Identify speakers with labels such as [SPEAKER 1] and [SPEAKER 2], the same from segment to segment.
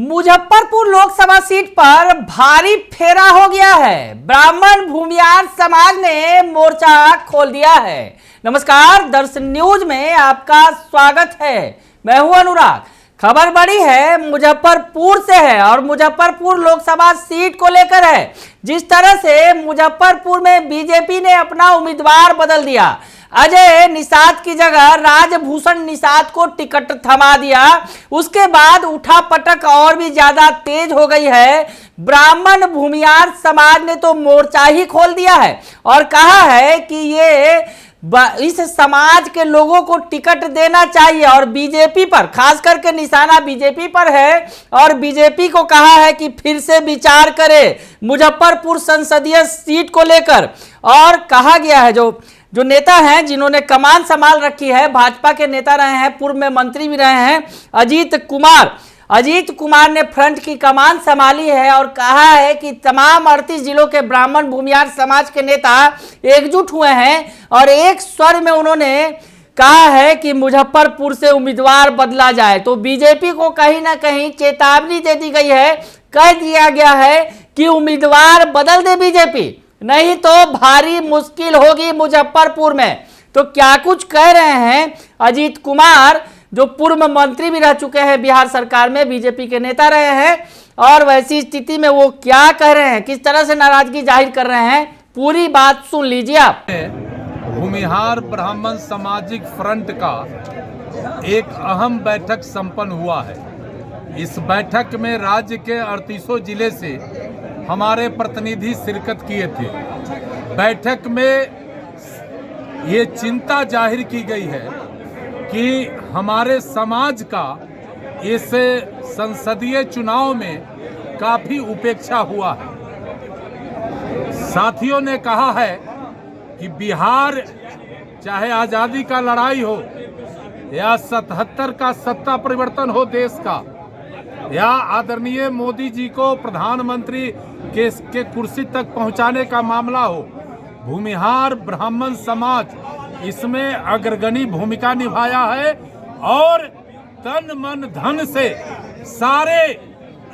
[SPEAKER 1] Muzaffarpur Lok Sabha seat पर भारी फेरा हो गया है। ब्राह्मण भूमियार समाज ने मोर्चा खोल दिया है। नमस्कार, दर्शन न्यूज में आपका स्वागत है। मैं हूं अनुराग। खबर बड़ी है, मुजफ्फरपुर से है और मुजफ्फरपुर लोकसभा सीट को लेकर है। जिस तरह से मुजफ्फरपुर में बीजेपी ने अपना उम्मीदवार बदल दिया, अजय निषाद की जगह राजभूषण निषाद को टिकट थमा दिया, उसके बाद उठापटक और भी ज्यादा तेज हो गई है। ब्राह्मण भूमियार समाज ने तो मोर्चा ही खोल दिया है और कहा है कि ये इस समाज के लोगों को टिकट देना चाहिए और बीजेपी पर, खास करके निशाना बीजेपी पर है और बीजेपी को कहा है कि फिर से विचार करे मुजफ्फरपुर संसदीय सीट को लेकर। और कहा गया है जो नेता हैं जिन्होंने कमान संभाल रखी है, भाजपा के नेता रहे हैं, पूर्व में मंत्री भी रहे हैं, अजीत कुमार ने फ्रंट की कमान संभाली है और कहा है कि तमाम 38 जिलों के ब्राह्मण भूमियार समाज के नेता एकजुट हुए हैं और एक स्वर में उन्होंने कहा है कि मुजफ्फरपुर से उम्मीदवार बदला जाए। तो बीजेपी को कहीं ना कहीं चेतावनी दे दी गई है, कह दिया गया है कि उम्मीदवार बदल दे बीजेपी, नहीं तो भारी मुश्किल होगी मुजफ्फरपुर में। तो क्या कुछ कह रहे हैं अजीत कुमार, जो पूर्व मंत्री भी रह चुके हैं बिहार सरकार में, बीजेपी के नेता रहे हैं, और वैसी स्थिति में वो क्या कह रहे हैं, किस तरह से नाराजगी जाहिर कर रहे हैं, पूरी बात सुन लीजिए आप।
[SPEAKER 2] भूमिहार ब्राह्मण सामाजिक फ्रंट का एक अहम बैठक संपन्न हुआ है। इस बैठक में राज्य के 38 जिले से हमारे प्रतिनिधि शिरकत किए थे। बैठक में ये चिंता जाहिर की गई है कि हमारे समाज का इस संसदीय चुनाव में काफी उपेक्षा हुआ है। साथियों ने कहा है कि बिहार, चाहे आजादी का लड़ाई हो या 77 का सत्ता परिवर्तन हो देश का, या आदरणीय मोदी जी को प्रधानमंत्री के कुर्सी तक पहुंचाने का मामला हो, भूमिहार ब्राह्मण समाज इसमें अग्रगणी भूमिका निभाया है और तन मन धन से सारे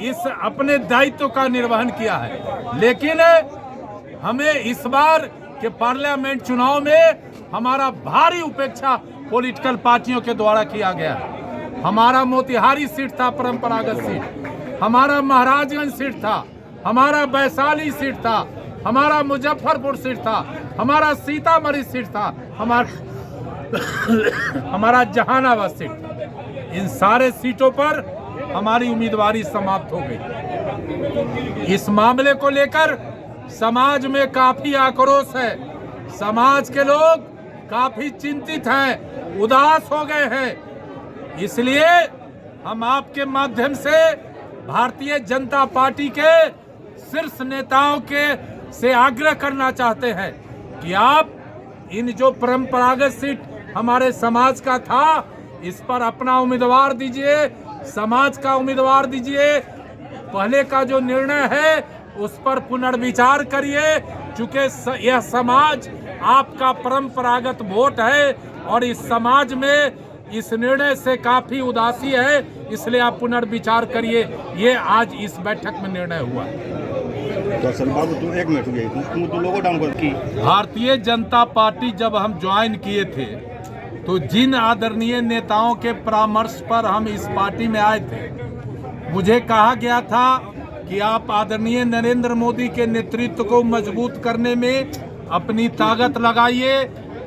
[SPEAKER 2] इस अपने दायित्व का निर्वहन किया है। लेकिन हमें इस बार के पार्लियामेंट चुनाव में हमारा भारी उपेक्षा पॉलिटिकल पार्टियों के द्वारा किया गया है। हमारा मोतिहारी सीट था, परंपरागत सीट, हमारा महाराजगंज सीट था, हमारा वैशाली सीट था, हमारा मुजफ्फरपुर सीट था, हमारा सीतामढ़ी सीट था, हमारा जहानाबाद सीट था। इन सारे सीटों पर हमारी उम्मीदवारी समाप्त हो गई। इस मामले को लेकर समाज में काफी आक्रोश है। समाज के लोग काफी चिंतित हैं, उदास हो गए हैं। इसलिए हम आपके माध्यम से भारतीय जनता पार्टी के शीर्ष नेताओं से आग्रह करना चाहते हैं कि आप इन जो परंपरागत सीट हमारे समाज का था, इस पर अपना उम्मीदवार दीजिए, समाज का उम्मीदवार दीजिए। पहले का जो निर्णय है उस पर पुनर्विचार करिए, चूंकि यह समाज आपका परंपरागत वोट है और इस समाज में इस निर्णय से काफी उदासी है, इसलिए आप पुनर्विचार करिए। ये आज इस बैठक में निर्णय हुआ। भारतीय जनता पार्टी जब हम ज्वाइन किए थे तो जिन आदरणीय नेताओं के परामर्श पर हम इस पार्टी में आए थे, मुझे कहा गया था कि आप आदरणीय नरेंद्र मोदी के नेतृत्व को मजबूत करने में अपनी ताकत लगाइए,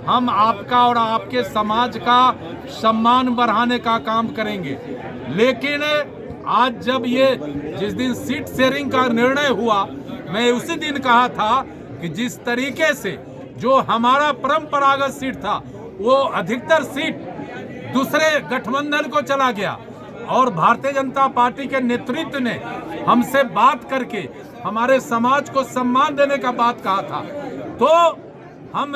[SPEAKER 2] हम आपका और आपके समाज का सम्मान बढ़ाने का काम करेंगे। लेकिन आज जब जिस दिन सीट शेयरिंग का निर्णय हुआ, मैं उसी दिन कहा था कि जिस तरीके से जो हमारा परंपरागत सीट था वो अधिकतर सीट दूसरे गठबंधन को चला गया और भारतीय जनता पार्टी के नेतृत्व ने हमसे बात करके हमारे समाज को सम्मान देने का बात कहा था। तो हम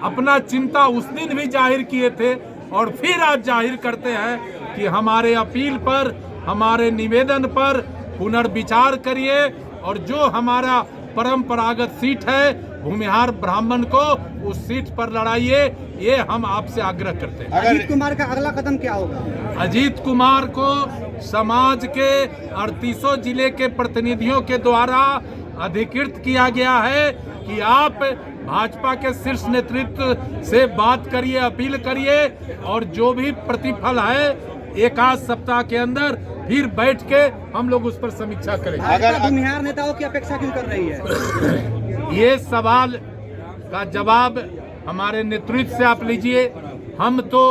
[SPEAKER 2] अपना चिंता उस दिन भी जाहिर किए थे और फिर आज जाहिर करते हैं कि हमारे अपील पर, हमारे निवेदन पर पुनर्विचार करिए और जो हमारा परंपरागत सीट है भूमिहार ब्राह्मण को उस सीट पर लड़ाइए, ये हम आपसे आग्रह करते हैं।
[SPEAKER 3] अजीत कुमार का अगला कदम क्या होगा?
[SPEAKER 2] अजीत कुमार को समाज के 38 जिले के प्रतिनिधियों के द्वारा अधिकृत किया गया है कि आप भाजपा के शीर्ष नेतृत्व से बात करिए, अपील करिए और जो भी प्रतिफल है एक आध सप्ताह के अंदर फिर बैठ के हम लोग उस पर समीक्षा करेंगे।
[SPEAKER 3] अगर भूमिहार नेताओं की अपेक्षा क्यों कर रही है?
[SPEAKER 2] ये सवाल का जवाब हमारे नेतृत्व से आप लीजिए। हम तो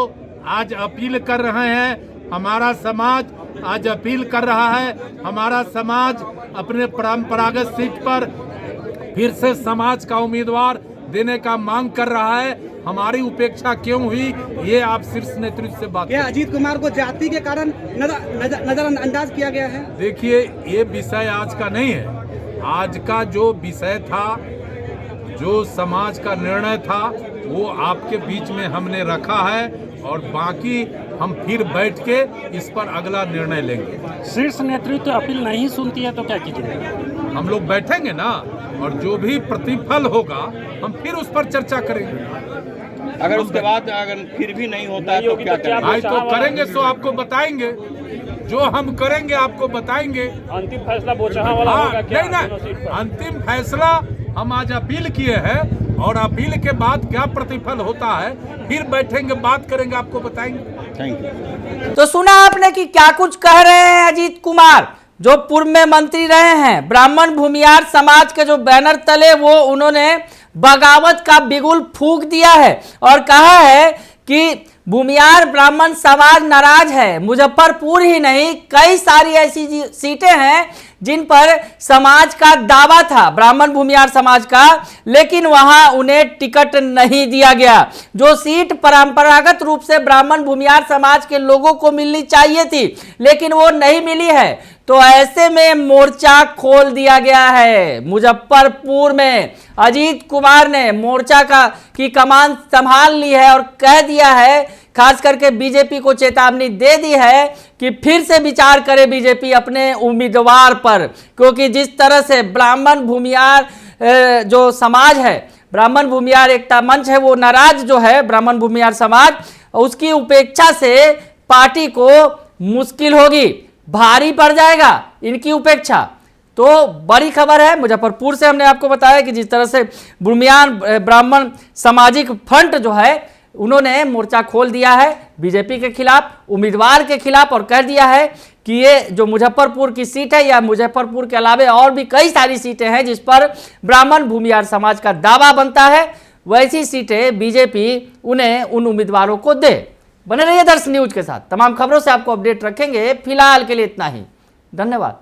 [SPEAKER 2] आज अपील कर रहे हैं, हमारा समाज आज अपील कर रहा है, हमारा समाज अपने परंपरागत सीट पर फिर से समाज का उम्मीदवार देने का मांग कर रहा है। हमारी उपेक्षा क्यों हुई ये आप शीर्ष नेतृत्व से बात
[SPEAKER 3] क्या अजीत कुमार को जाति के कारण नजरअंदाज किया गया है?
[SPEAKER 2] देखिए, ये विषय आज का नहीं है। आज का जो विषय था, जो समाज का निर्णय था, वो आपके बीच में हमने रखा है और बाकी हम फिर बैठ के इस पर अगला निर्णय लेंगे।
[SPEAKER 4] शीर्ष नेतृत्व अपील नहीं सुनती है तो क्या कीजिएगा?
[SPEAKER 2] हम लोग बैठेंगे ना और जो भी प्रतिफल होगा हम फिर उस पर चर्चा करेंगे।
[SPEAKER 5] अगर उसके बाद अगर फिर भी नहीं होता है तो क्या करेंगे?
[SPEAKER 2] भाई तो करेंगे सो आपको बताएंगे, जो हम करेंगे आपको बताएंगे।
[SPEAKER 4] अंतिम फैसला बोचहा वाला होगा क्या?
[SPEAKER 2] नहीं, अंतिम फैसला हम आज अपील किए हैं और अपील के बाद क्या प्रतिफल होता है फिर बैठेंगे, बात करेंगे, आपको बताएंगे।
[SPEAKER 5] Thank you.
[SPEAKER 1] तो सुना आपने कि क्या कुछ कह रहे हैं अजीत कुमार, जो पूर्व में मंत्री रहे हैं। ब्राह्मण भूमियार समाज के जो बैनर तले वो उन्होंने बगावत का बिगुल फूंक दिया है और कहा है कि भूमियार ब्राह्मण समाज नाराज है। मुजफ्फरपुर ही नहीं, कई सारी ऐसी सीटें हैं जिन पर समाज का दावा था, ब्राह्मण भूमियार समाज का, लेकिन वहां उन्हें टिकट नहीं दिया गया। जो सीट परंपरागत रूप से ब्राह्मण भूमियार समाज के लोगों को मिलनी चाहिए थी, लेकिन वो नहीं मिली है। तो ऐसे में मोर्चा खोल दिया गया है। मुजफ्फरपुर में अजीत कुमार ने मोर्चा की कमान संभाल ली है और कह दिया है, खास करके बीजेपी को चेतावनी दे दी है कि फिर से विचार करे बीजेपी अपने उम्मीदवार पर, क्योंकि जिस तरह से ब्राह्मण भूमियार जो समाज है, ब्राह्मण भूमियार एकता मंच है, वो नाराज जो है ब्राह्मण भूमियार समाज, उसकी उपेक्षा से पार्टी को मुश्किल होगी, भारी पड़ जाएगा इनकी उपेक्षा। तो बड़ी खबर है मुजफ्फरपुर से, हमने आपको बताया कि जिस तरह से भूमियार ब्राह्मण सामाजिक फ्रंट जो है उन्होंने मोर्चा खोल दिया है बीजेपी के खिलाफ, उम्मीदवार के खिलाफ, और कह दिया है कि ये जो मुजफ्फरपुर की सीट है या मुजफ्फरपुर के अलावा और भी कई सारी सीटें हैं जिस पर ब्राह्मण भूमियार समाज का दावा बनता है, वैसी सीटें बीजेपी उन्हें उन उम्मीदवारों को दे। बने रहिए दर्शन न्यूज के साथ, तमाम खबरों से आपको अपडेट रखेंगे। फिलहाल के लिए इतना ही, धन्यवाद।